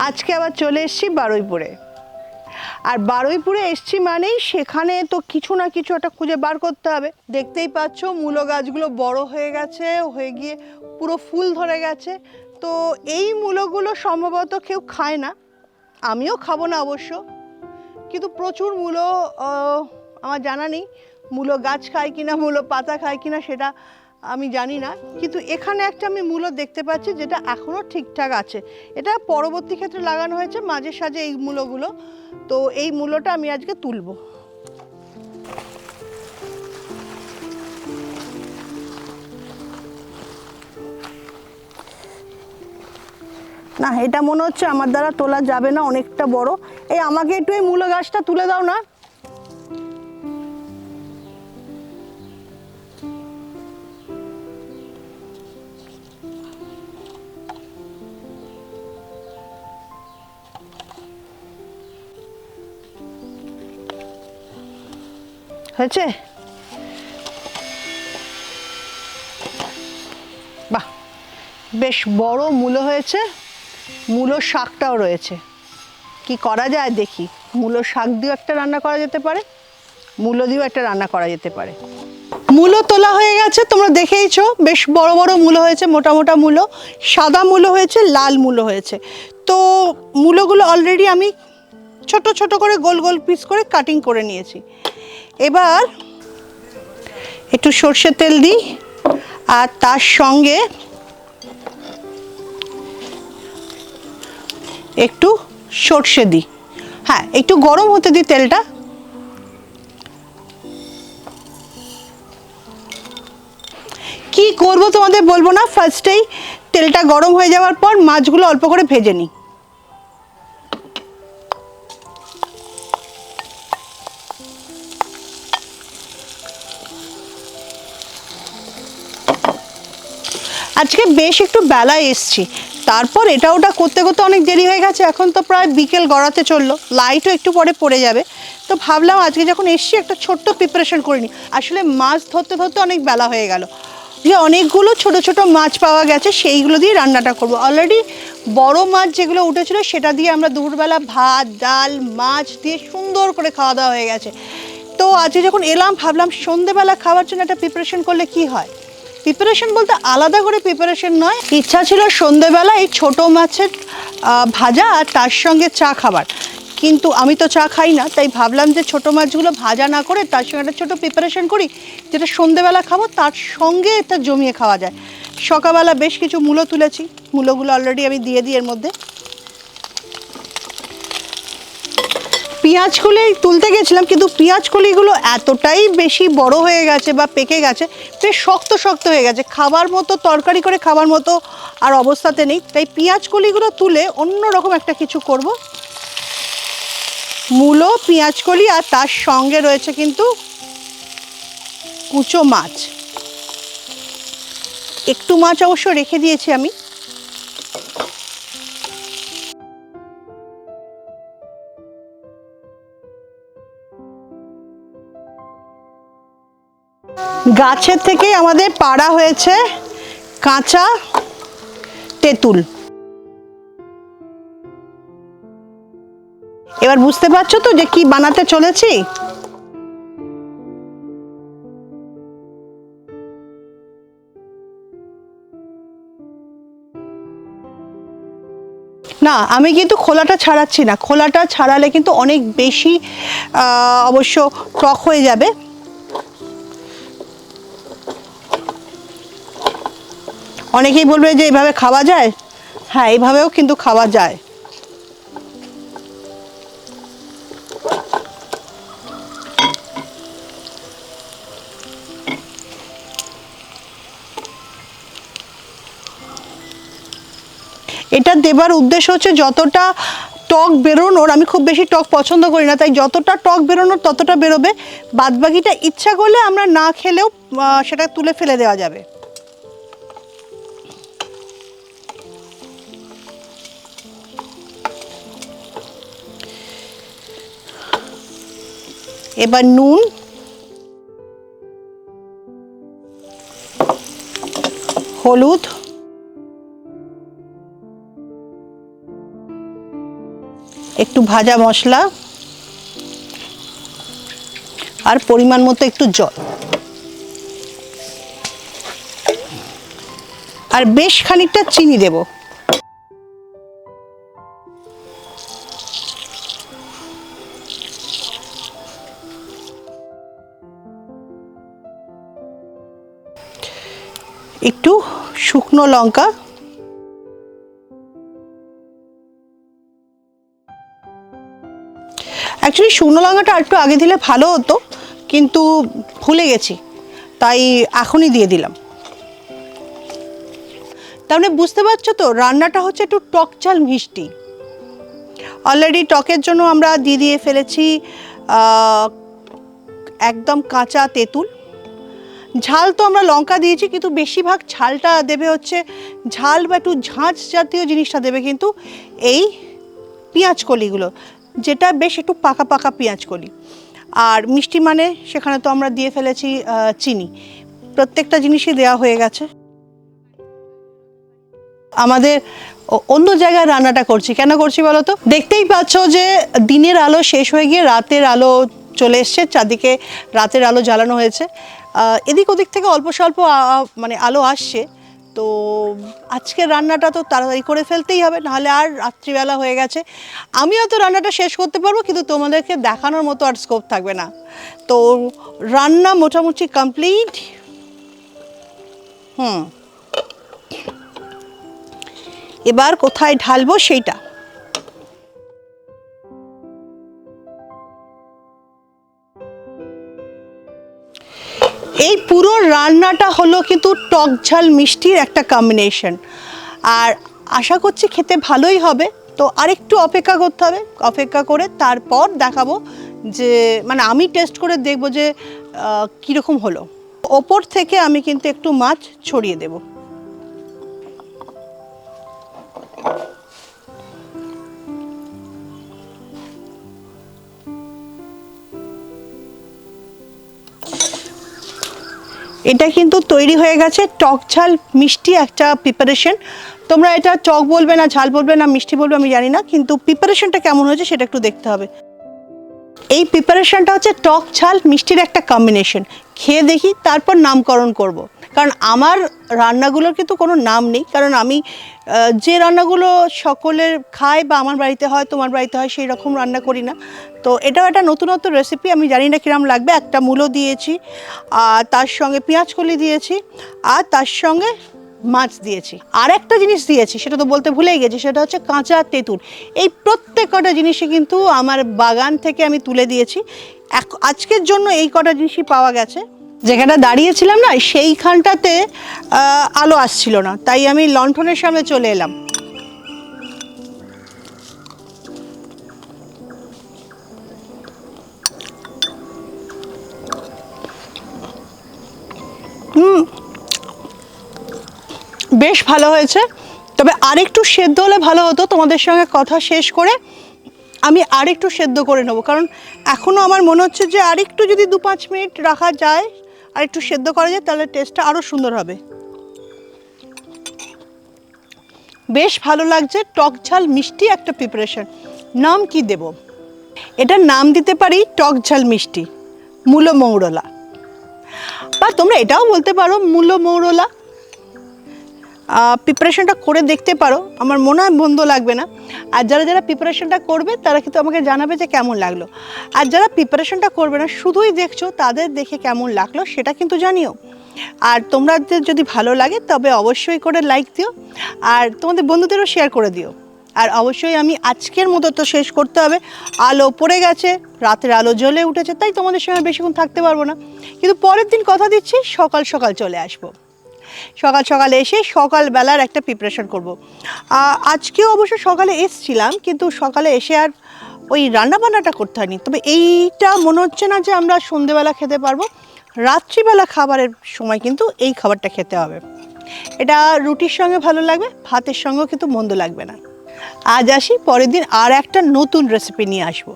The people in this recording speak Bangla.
আজকে আবার চলে এসেছি বারুইপুরে। আর বারুইপুরে এসেছি মানেই সেখানে তো কিছু না কিছু একটা খুঁজে বার করতে হবে। দেখতেই পাচ্ছ মূলো গাছগুলো বড় হয়ে গেছে, হয়ে গিয়ে পুরো ফুল ধরে গেছে। তো এই মূলোগুলো সম্ভবত কেউ খায় না, আমিও খাবো না অবশ্য, কিন্তু প্রচুর মূলো আমার জানা নেই। মূলো গাছ খায় কিনা, মূলো পাতা খায় কিনা সেটা আমি জানি না, কিন্তু এখানে একটা আমি মূলো দেখতে পাচ্ছি যেটা এখনও ঠিকঠাক আছে। এটা পরবর্তী ক্ষেত্রে লাগানো হয়েছে মাঝে সাঝে এই মূলোগুলো। তো এই মূলোটা আমি আজকে তুলবো। না, এটা মনে হচ্ছে আমার দ্বারা তোলা যাবে না, অনেকটা বড়। এই আমাকে একটু এই মূলো গাছটা তুলে দাও না। হয়েছে? বাহ, বেশ বড় মূলো হয়েছে। মূলো শাকটাও রয়েছে, কি করা যায় দেখি। মূলো শাক দিয়েও একটা রান্না করা যেতে পারে, মূলো দিয়েও একটা রান্না করা যেতে পারে। মূলো তোলা হয়ে গেছে, তোমরা দেখেইছো বেশ বড় বড় মূলো হয়েছে, মোটা মোটা মূলো, সাদা মূলো হয়েছে, লাল মূলো হয়েছে। তো মূলোগুলো অলরেডি আমি ছোট ছোট করে গোল গোল পিস করে কাটিং করে নিয়েছি। এবার একটু সর্ষের তেল দিই, আর তার সঙ্গে একটু সর্ষে দিই। হ্যাঁ, একটু গরম হতে দিই তেলটা। কি করব তোমাদের বলবো না, ফার্স্টেই তেলটা গরম হয়ে যাওয়ার পর মাছগুলো অল্প করে ভেজে নিই। আজকে বেশ একটু বেলায় এসছি, তারপর এটা ওটা করতে করতে অনেক দেরি হয়ে গেছে। এখন তো প্রায় বিকেল গড়াতে চললো, লাইটও একটু পরে পড়ে যাবে। তো ভাবলাম আজকে যখন এসছি একটা ছোট্ট প্রিপারেশন করে নিই। আসলে মাছ ধরতে ধরতে অনেক বেলা হয়ে গেল, যে অনেকগুলো ছোট ছোট মাছ পাওয়া গেছে, সেইগুলো দিয়ে রান্নাটা করব। অলরেডি বড় মাছ যেগুলো উঠেছিল সেটা দিয়ে আমরা দুপুরবেলা ভাত ডাল মাছ দিয়ে সুন্দর করে খাওয়া দাওয়া হয়ে গেছে। তো আজকে যখন এলাম ভাবলাম সন্ধেবেলা খাওয়ার জন্য একটা প্রিপারেশন করলে কি হয়। প্রিপারেশন বলতে আলাদা করে প্রিপারেশন নয়, ইচ্ছা ছিল সন্ধেবেলা এই ছোটো মাছের ভাজা আর তার সঙ্গে চা খাবার, কিন্তু আমি তো চা খাই না, তাই ভাবলাম যে ছোটো মাছগুলো ভাজা না করে তার সঙ্গে একটা ছোটো প্রিপারেশন করি, যেটা সন্ধেবেলা খাবো তার সঙ্গে এটা জমিয়ে খাওয়া যায়। সকালবেলা বেশ কিছু মূলো তুলেছি, মূলোগুলো অলরেডি আমি দিয়ে দিই এর মধ্যে। পেঁয়াজকলি তুলতে গেছিলাম, কিন্তু পেঁয়াজকলিগুলো এতটাই বেশি বড় হয়ে গেছে বা পেকে গেছে, বেশ শক্ত শক্ত হয়ে গেছে, খাবার মতো তরকারি করে খাবার মতো আর অবস্থাতে নেই। তাই পেঁয়াজকলিগুলো তুলে অন্য রকম একটা কিছু করব। মূলো পেঁয়াজকলি আর তার সঙ্গে রয়েছে কিন্তু কুচো মাছ। একটু মাছ অবশ্য রেখে দিয়েছি আমি। গাছের থেকে আমাদের পাড়া হয়েছে কাঁচা তেঁতুল। এবার বুঝতে পারছো তো যে কি বানাতে চলেছি। না, আমি কিন্তু খোলাটা ছাড়াচ্ছি না, খোলাটা ছাড়ালে কিন্তু অনেক বেশি অবশ্য টক হয়ে যাবে। অনেকেই বলবে যে এইভাবে খাওয়া যায়, হ্যাঁ এইভাবেও কিন্তু খাওয়া যায়। এটা দেবার উদ্দেশ্য হচ্ছে যতটা টক বেরোনোর, আমি খুব বেশি টক পছন্দ করি না, তাই যতটা টক বেরোনোর ততটা বেরোবে। বাদবাকিটা ইচ্ছা করলে আমরা না খেলেও সেটা তুলে ফেলে দেওয়া যাবে। এবার নুন, হলুদ, একটু ভাজা মশলা আর পরিমাণ মতো একটু জল, আর বেশ খানিকটা চিনি দেব। একটু শুকনো লঙ্কা, অ্যাকচুয়ালি শুকনো লঙ্কাটা একটু আগে দিলে ভালো হতো, কিন্তু ভুলে গেছি, তাই এখনই দিয়ে দিলাম। তার মানে বুঝতে পারছো তো, রান্নাটা হচ্ছে একটু টক ঝাল মিষ্টি। অলরেডি টকের জন্য আমরা দিয়ে ফেলেছি একদম কাঁচা তেঁতুল। ঝাল তো আমরা লঙ্কা দিয়েছি, কিন্তু বেশিরভাগ ঝালটা দেবে হচ্ছে, ঝাল বা একটু ঝাঁঝ জাতীয় জিনিসটা দেবে কিন্তু এই পেঁয়াজ কলিগুলো, যেটা বেশ একটু পাকা পাকা পেঁয়াজ কলি। আর মিষ্টি মানে সেখানে তো আমরা দিয়ে ফেলেছি চিনি, প্রত্যেকটা জিনিসই দেওয়া হয়ে গেছে। আমাদের অন্য জায়গায় রান্নাটা করছি, কেন করছি বলো তো? দেখতেই পাচ্ছ যে দিনের আলো শেষ হয়ে গিয়ে রাতের আলো চলে এসছে, চারদিকে রাতের আলো জ্বালানো হয়েছে, এদিক ওদিক থেকে অল্প স্বল্প মানে আলো আসছে। তো আজকের রান্নাটা তো তাড়াতাড়ি করে ফেলতেই হবে, নাহলে আর রাত্রিবেলা হয়ে গেছে। আমি হয়তো রান্নাটা শেষ করতে পারবো, কিন্তু তোমাদেরকে দেখানোর মতো আর স্কোপ থাকবে না। তো রান্না মোটামুটি কমপ্লিট। এবার কোথায় ঢালবো সেইটা। এই পুরো রান্নাটা হলো কিন্তু টক ঝাল মিষ্টির একটা কম্বিনেশন, আর আশা করছি খেতে ভালোই হবে। তো আরেকটু অপেক্ষা করতে হবে, অপেক্ষা করে তারপর দেখাবো যে, মানে আমি টেস্ট করে দেখবো যে কীরকম হলো। ওপর থেকে আমি কিন্তু একটু মাছ ছড়িয়ে দেবো। এটা কিন্তু তৈরি হয়ে গেছে টক ঝাল মিষ্টি একটা প্রিপারেশন। তোমরা এটা টক বলবে না ঝাল বলবে না মিষ্টি বলবে আমি জানি না, কিন্তু প্রিপারেশনটা কেমন হয়েছে সেটা একটু দেখতে হবে। এই প্রিপারেশনটা হচ্ছে টক ঝাল মিষ্টির একটা কম্বিনেশন। খেয়ে দেখি, তারপর নামকরণ করব। কারণ আমার রান্নাগুলোর কিন্তু কোনো নাম নেই, কারণ আমি যে রান্নাগুলো সকলের খায় বা আমার বাড়িতে হয় তোমার বাড়িতে হয় সেই রকম রান্না করি না। তো এটাও একটা নতুনত্ব রেসিপি, আমি জানি না কিরম লাগবে। একটা মূলো দিয়েছি, আর তার সঙ্গে পেঁয়াজ কলি দিয়েছি, আর তার সঙ্গে মাছ দিয়েছি, আর একটা জিনিস দিয়েছি সেটা তো বলতে ভুলেই গেছি, সেটা হচ্ছে কাঁচা তেঁতুল। এই প্রত্যেক কটা জিনিসই কিন্তু আমার বাগান থেকে আমি তুলে দিয়েছি। আজকের জন্য এই কটা জিনিসই পাওয়া গেছে। যেখানে দাঁড়িয়েছিলাম না সেইখানটাতে আলো আসছিল না, তাই আমি লণ্ঠনের সামনে চলে এলাম। বেশ ভালো হয়েছে, তবে আরেকটু সেদ্ধ হলে ভালো হতো। তোমাদের সঙ্গে কথা শেষ করে আমি আরেকটু সেদ্ধ করে নেবো, কারণ এখনও আমার মনে হচ্ছে যে আরেকটু যদি 2-5 মিনিট রাখা যায়, আরেকটু সেদ্ধ করা যায়, তাহলে টেস্টটা আরও সুন্দর হবে। বেশ ভালো লাগছে, টক ঝাল মিষ্টি একটা প্রিপারেশন। নাম কি দেব? এটার নাম দিতে পারি টক ঝাল মিষ্টি মুলো মৌরলা, বা তোমরা এটাও বলতে পারো মুলো মৌরলা। প্রিপারেশনটা করে দেখতে পারো, আমার মনে হয় মন্দ লাগবে না। আর যারা যারা প্রিপারেশনটা করবে তারা কিন্তু আমাকে জানাবে যে কেমন লাগলো। আর যারা প্রিপারেশনটা করবে না, শুধুই দেখছো, তাদের দেখে কেমন লাগলো সেটা কিন্তু জানিও। আর তোমাদের যদি ভালো লাগে তবে অবশ্যই করে লাইক দিও, আর তোমাদের বন্ধুদেরও শেয়ার করে দিও। আর অবশ্যই আমি আজকের মতো তো শেষ করতে হবে, আলো পড়ে গেছে, রাতের আলো জ্বলে উঠেছে, তাই তোমাদের সঙ্গে বেশিক্ষণ থাকতে পারবো না। কিন্তু পরের দিন কথা দিচ্ছি সকাল সকাল চলে আসবো। সকাল সকালে এসে সকালবেলার একটা প্রিপারেশন করব। আজকেও অবশ্য সকালে এসছিলাম, কিন্তু সকালে এসে আর ওই রান্নাবান্নাটা করতে হয়নি। তবে এইটা মনে হচ্ছে না যে আমরা সন্ধেবেলা খেতে পারবো, রাত্রিবেলা খাবারের সময় কিন্তু এই খাবারটা খেতে হবে। এটা রুটির সঙ্গে ভালো লাগবে, ভাতের সঙ্গেও কিন্তু মন্দ লাগবে না। আজ আসি, পরের দিন আর একটা নতুন রেসিপি নিয়ে আসবো।